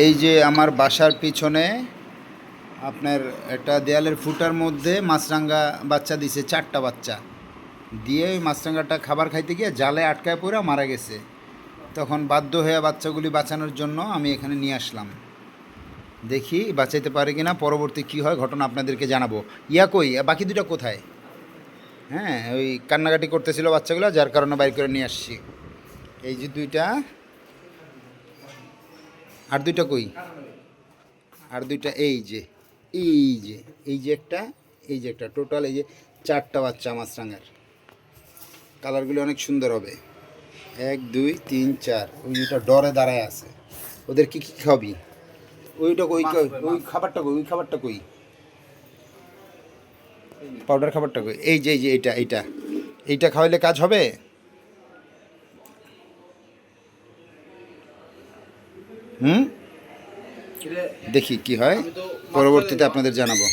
এই যে আমার বাসার পিছনে আপনার একটা দেয়ালের ফুটার মধ্যে মাছরাঙা বাচ্চা দিছে, 4টা বাচ্চা দিয়ে ওই মাছরাঙাটা খাবার খাইতে গিয়ে জালে আটকায় পড়ে মারা গেছে। তখন বাধ্য হয়ে বাচ্চাগুলি বাঁচানোর জন্য আমি এখানে নিয়ে আসলাম। দেখি বাঁচাইতে পারে কিনা, পরবর্তী কি হয় ঘটনা আপনাদেরকে জানাবো। ইয়া কই বাকি দুটো কোথায়? হ্যাঁ, ওই কান্নাকাটি করতেছিল বাচ্চাগুলো, যার কারণে বাইর করে নিয়ে আসছি। এই যে দুইটা, আর দুইটা কই? আর দুইটা এই যে, এই যে, এই যে একটা, এই যে একটা, টোটাল এই যে 4টা বাচ্চা মাছরাঙার। কালারগুলো অনেক সুন্দর হবে। 1 2 3 4। ওই দুটা ডরে দাঁড়ায় আছে। ওদের কি কি খাবি? ওইটা কই? ওই খাবারটা কই? ওই খাবারটা কই? পাউডার খাবারটা কই? এই যে, এই যে এইটা, এইটা, এইটা খাওয়াইলে কাজ হবে? হুম, দেখি কি হয়, পরবর্তীতে আপনাদের জানাবো।